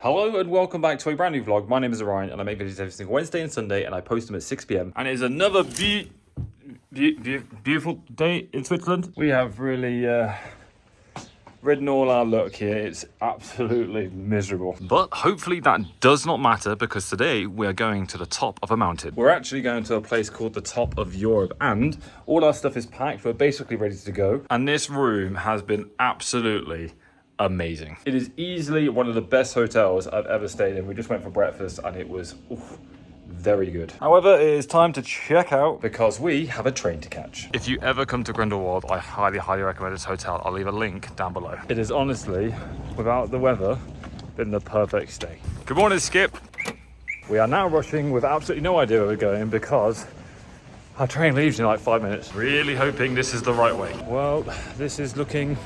Hello and welcome back to a brand new vlog. My name is Orion and I make videos every single Wednesday and Sunday and I post them at 6 p.m. And it is another beautiful day in Switzerland. We have really ridden all our luck here. It's absolutely miserable. But hopefully that does not matter because today we are going to the top of a mountain. We're actually going to a place called the top of Europe and all our stuff is packed. We're basically ready to go. And this room has been absolutely amazing. It is easily one of the best hotels I've ever stayed in. We just went for breakfast and it was very good. However, it is time to check out because we have a train to catch. If you ever come to Grindelwald, I highly recommend this hotel. I'll leave a link down below. It is honestly, without the weather, been the perfect stay. Good morning, Skip. We are now rushing with absolutely no idea where we're going because our train leaves in like 5 minutes. Really hoping this is the right way. Well, this is looking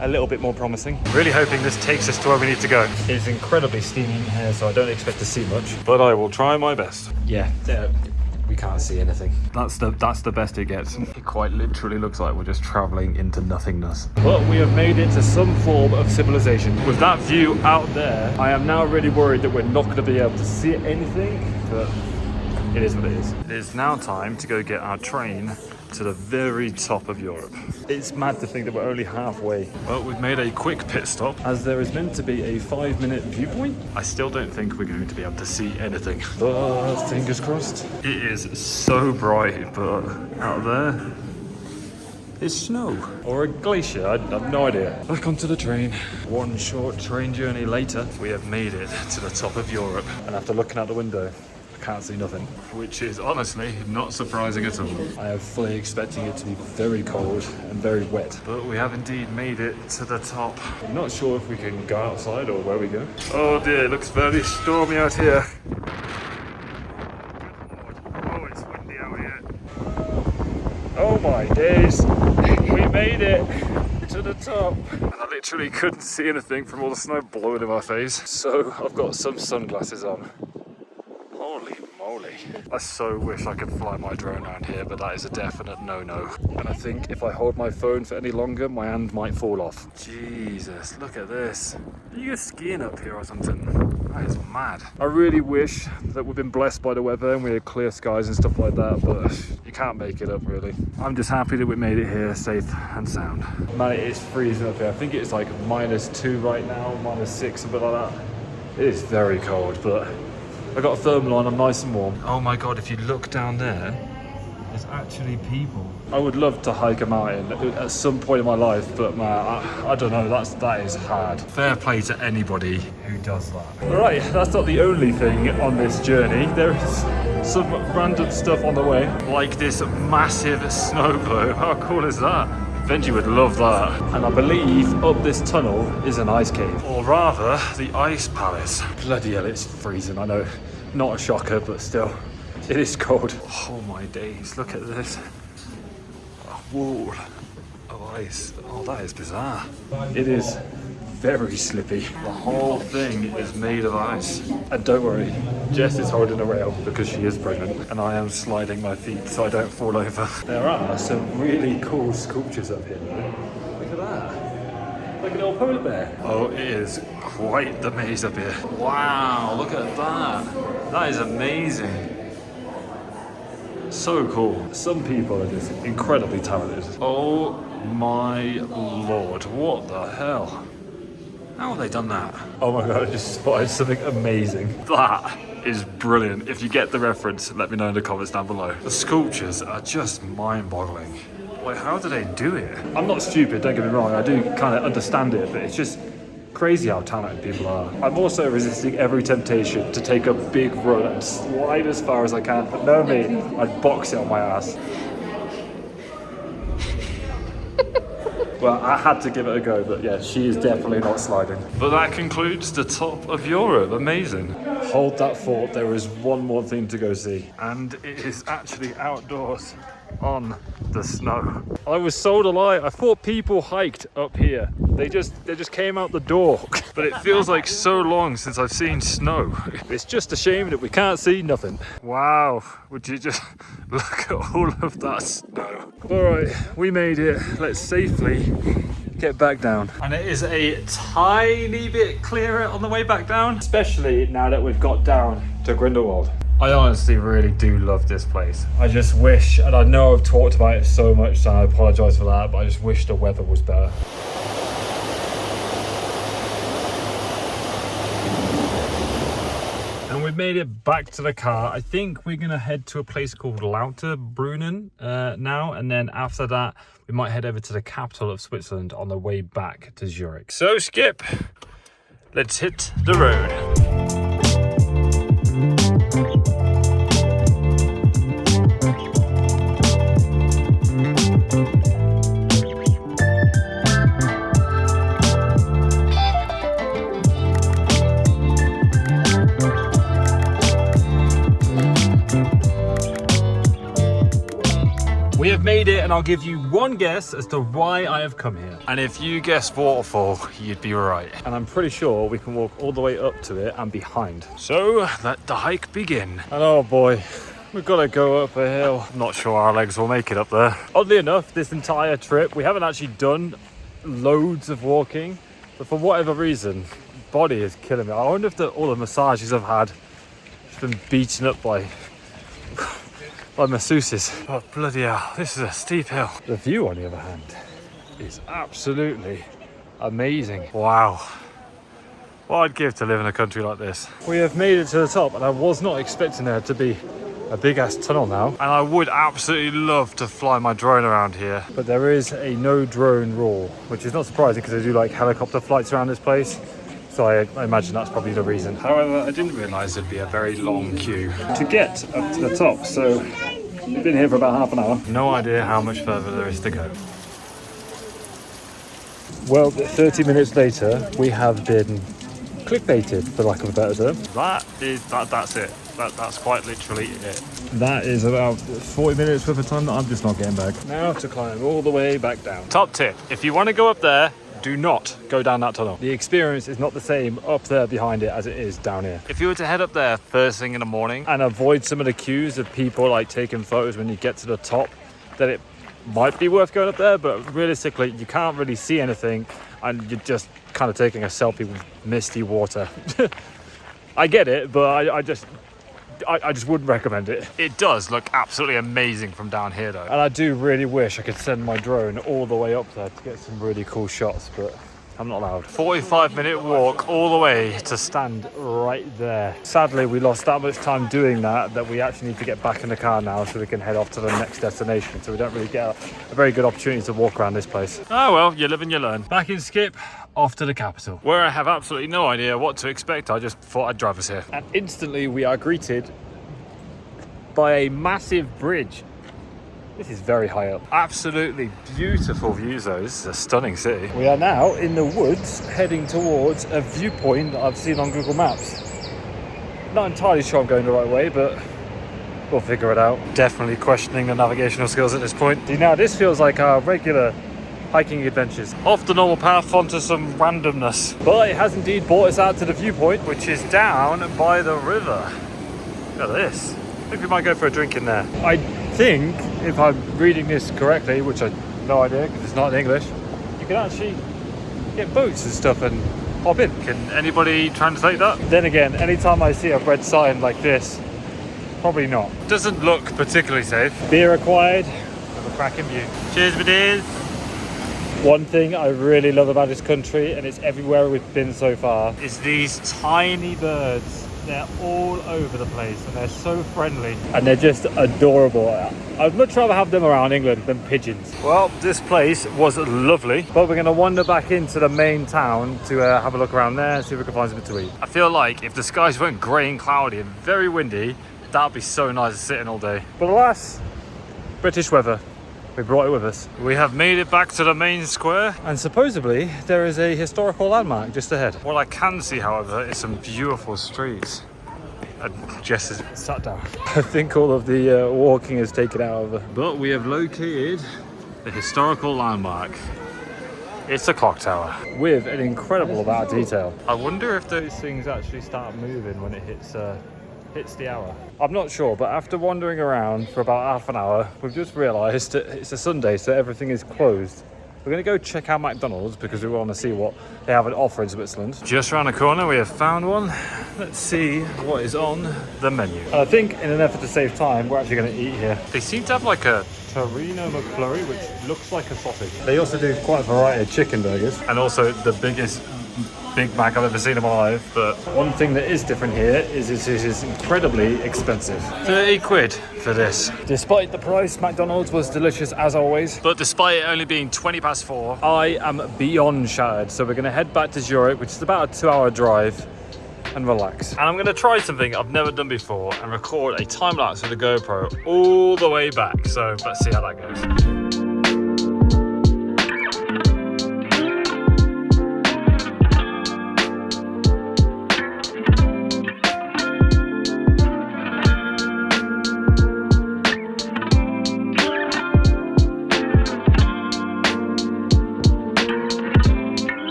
a little bit more promising. Really hoping this takes us to where we need to go. It's incredibly steamy in here, so I don't expect to see much, but I will try my best. Yeah, we can't see anything. That's the best it gets. It quite literally looks like we're just traveling into nothingness. But we have made it to some form of civilization. With that view out there, I am now really worried that we're not going to be able to see anything, but it is what it is. It is now time to go get our train to the very top of Europe. It's mad to think that we're only halfway. Well, we've made a quick pit stop as there is meant to be a 5-minute viewpoint. I still don't think we're going to be able to see anything, but fingers crossed. It is so bright, but out there is snow or a glacier. I have no idea. Back onto the train. One short train journey later, we have made it to the top of Europe. And after looking out the window, can't see nothing, which is honestly not surprising at all. I am fully expecting it to be very cold and very wet, but we have indeed made it to the top. I'm not sure if we can go outside or where we go. Oh dear, it looks very stormy out here. Oh, it's windy out here. Oh my days, we made it to the top. And I literally couldn't see anything from all the snow blowing in my face, so I've got some sunglasses on. Holy moly. I so wish I could fly my drone around here, but that is a definite no-no. And I think if I hold my phone for any longer, my hand might fall off. Jesus, look at this. Are you guys skiing up here or something? That is mad. I really wish that we've been blessed by the weather and we had clear skies and stuff like that, but you can't make it up really. I'm just happy that we made it here safe and sound. Man, it is freezing up here. I think it's like -2 right now, -6, something like that. It is very cold, but I got a thermal on, I'm nice and warm. Oh my god, if you look down there, there's actually people. I would love to hike a mountain at some point in my life, but man, I don't know, that is hard. Fair play to anybody who does that. Right, that's not the only thing on this journey. There is some random stuff on the way, like this massive snow globe. How cool is that? Benji would love that. And I believe up this tunnel is an ice cave. Or rather, the ice palace. Bloody hell, it's freezing, I know. Not a shocker, but still, it is cold. Oh my days, look at this. A wall of ice. Oh, that is bizarre. It is very slippy. The whole thing is made of ice. And don't worry, Jess is holding a rail because she is pregnant and I am sliding my feet so I don't fall over. There are some really cool sculptures up here though. Look at that. Like an old polar bear. Oh, it is quite the maze up here. Wow, look at that. That is amazing. So cool. Some people are just incredibly talented. Oh my lord, what the hell? How have they done that? Oh my god, I just spotted something amazing. That is brilliant. If you get the reference, let me know in the comments down below. The sculptures are just mind-boggling. Like, how do they do it? I'm not stupid, don't get me wrong. I do kind of understand it, but it's just crazy how talented people are. I'm also resisting every temptation to take a big run and slide as far as I can. But no me, I'd box it on my ass. Well, I had to give it a go, but yeah, she is definitely not sliding. But that concludes the top of Europe. Amazing. Hold that thought, there is one more thing to go see. And it is actually outdoors on the snow. I was sold a lie. I thought people hiked up here. They just came out the door. But it feels like so long since I've seen snow. It's just a shame that we can't see nothing. Wow, would you just look at all of that snow. All right, we made it. Let's safely get back down. And it is a tiny bit clearer on the way back down, especially now that we've got down to Grindelwald. I honestly really do love this place. I just wish, and I know I've talked about it so much, so I apologise for that, but I just wish the weather was better. And we've made it back to the car. I think we're gonna head to a place called Lauterbrunnen now, and then after that, we might head over to the capital of Switzerland on the way back to Zurich. So Skip, let's hit the road. We have made it, and I'll give you one guess as to why I have come here. And if you guess waterfall, you'd be right. And I'm pretty sure we can walk all the way up to it and behind. So let the hike begin. And oh boy, we've got to go up a hill. I'm not sure our legs will make it up there. Oddly enough, this entire trip, we haven't actually done loads of walking, but for whatever reason, body is killing me. I wonder if all the massages I've had has been beaten up by masseuses. Oh bloody hell, this is a steep hill. The view on the other hand is absolutely amazing. Wow, what I'd give to live in a country like this. We have made it to the top, and I was not expecting there to be a big ass tunnel now. And I would absolutely love to fly my drone around here, but there is a no drone rule, which is not surprising because they do like helicopter flights around this place. So I imagine that's probably the reason. However, I didn't realise there'd be a very long queue to get up to the top. So we've been here for about half an hour. No idea how much further there is to go. Well, 30 minutes later, we have been clickbaited, for lack of a better term. That's it. That's quite literally it. That is about 40 minutes worth of time that I'm just not getting back. Now to climb all the way back down. Top tip, if you want to go up there, do not go down that tunnel. The experience is not the same up there behind it as it is down here. If you were to head up there first thing in the morning and avoid some of the queues of people like taking photos when you get to the top, then it might be worth going up there, but realistically you can't really see anything and you're just kind of taking a selfie with misty water. I get it, but I just wouldn't recommend it. It does look absolutely amazing from down here though. And I do really wish I could send my drone all the way up there to get some really cool shots, but I'm not allowed. 45-minute walk all the way to stand right there. Sadly, we lost that much time doing that we actually need to get back in the car now so we can head off to the next destination. So we don't really get a very good opportunity to walk around this place. Oh well, you live and you learn. Back in Skip, off to the capital, where I have absolutely no idea what to expect. I just thought I'd drive us here. And instantly we are greeted by a massive bridge. This is very high up. Absolutely beautiful views though. This is a stunning city. We are now in the woods heading towards a viewpoint that I've seen on Google Maps. Not entirely sure I'm going the right way, but we'll figure it out. Definitely questioning the navigational skills at this point. See, now this feels like our regular hiking adventures. Off the normal path onto some randomness. But it has indeed brought us out to the viewpoint, which is down by the river. Look at this. I think we might go for a drink in there. I think, if I'm reading this correctly, which I have no idea because it's not in English, you can actually get boats and stuff and hop in. Can anybody translate that? Then again, anytime I see a red sign like this, probably not. Doesn't look particularly safe. Beer required. Have a cracking view. Cheers, my dears. One thing I really love about this country, and it's everywhere we've been so far, is these tiny birds. They're all over the place and they're so friendly and they're just adorable. I'd much rather have them around England than pigeons. Well, this place was lovely, but we're going to wander back into the main town to have a look around there, see if we can find something to eat. I feel like if the skies weren't grey and cloudy and very windy, that'd be so nice to sit in all day. But alas, British weather. We brought it with us. We have made it back to the main square. And supposedly there is a historical landmark just ahead. What I can see, however, is some beautiful streets. And Jess has sat down. I think all of the walking is taken out of her. But we have located the historical landmark. It's a clock tower. With an incredible amount of detail. I wonder if those things actually start moving when it hits the hour. I'm not sure, but after wandering around for about half an hour, we've just realised that it's a Sunday, so everything is closed. We're going to go check out McDonald's because we want to see what they have an offer in Switzerland. Just around the corner, we have found one. Let's see what is on the menu. I think in an effort to save time, we're actually going to eat here. They seem to have like a Torino McFlurry, which looks like a sausage. They also do quite a variety of chicken burgers. And also the biggest Big Mac I've ever seen in my life. But one thing that is different here is it is incredibly expensive. 30 quid for this. Despite the price, McDonald's was delicious as always. But despite it only being 4:20, I am beyond shattered. So we're going to head back to Zurich, which is about a 2-hour drive, and relax. And I'm going to try something I've never done before and record a time lapse with the GoPro all the way back. So let's see how that goes.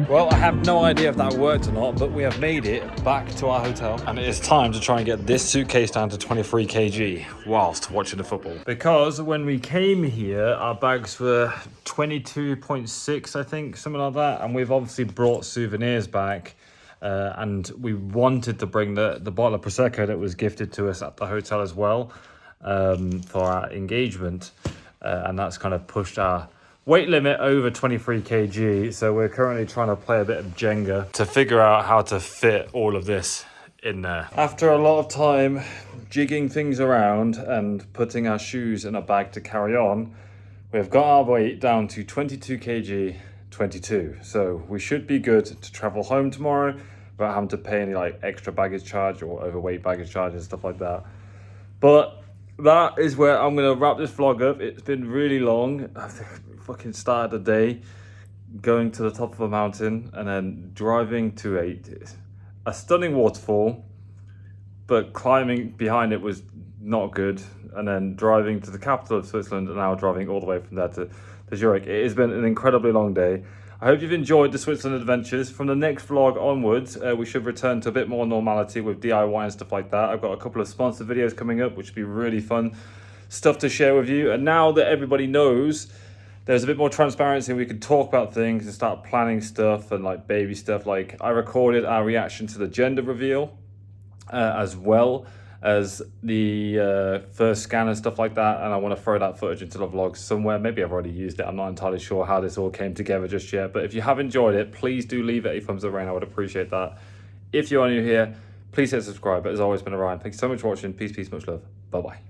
Well, I have no idea if that worked or not, but we have made it back to our hotel. And it is time to try and get this suitcase down to 23 kg whilst watching the football. Because when we came here, our bags were 22.6, I think, something like that. And we've obviously brought souvenirs back. And we wanted to bring the bottle of Prosecco that was gifted to us at the hotel as well for our engagement. And that's kind of pushed our weight limit over 23 kg, so we're currently trying to play a bit of Jenga to figure out how to fit all of this in there. After a lot of time jigging things around and putting our shoes in a bag to carry on, we've got our weight down to 22 kg 22. So we should be good to travel home tomorrow without having to pay any like extra baggage charge or overweight baggage charge and stuff like that. But that is where I'm going to wrap this vlog up. It's been really long. I fucking started the day going to the top of a mountain and then driving to a stunning waterfall, but climbing behind it was not good. And then driving to the capital of Switzerland and now driving all the way from there to Zurich. It has been an incredibly long day. I hope you've enjoyed the Switzerland adventures. From the next vlog onwards, we should return to a bit more normality with DIY and stuff like that. I've got a couple of sponsored videos coming up, which will be really fun stuff to share with you. And now that everybody knows, there's a bit more transparency. We can talk about things and start planning stuff and like baby stuff. Like I recorded our reaction to the gender reveal as well as the first scan and stuff like that, and I want to throw that footage into the vlog somewhere. Maybe I've already used it. I'm not entirely sure how this all came together just yet, but if you have enjoyed it, please do leave it a thumbs up, Rain. I would appreciate that. If you are new here, please hit subscribe. But as always, been Orion. Thanks so much for watching. Peace, much love. Bye bye.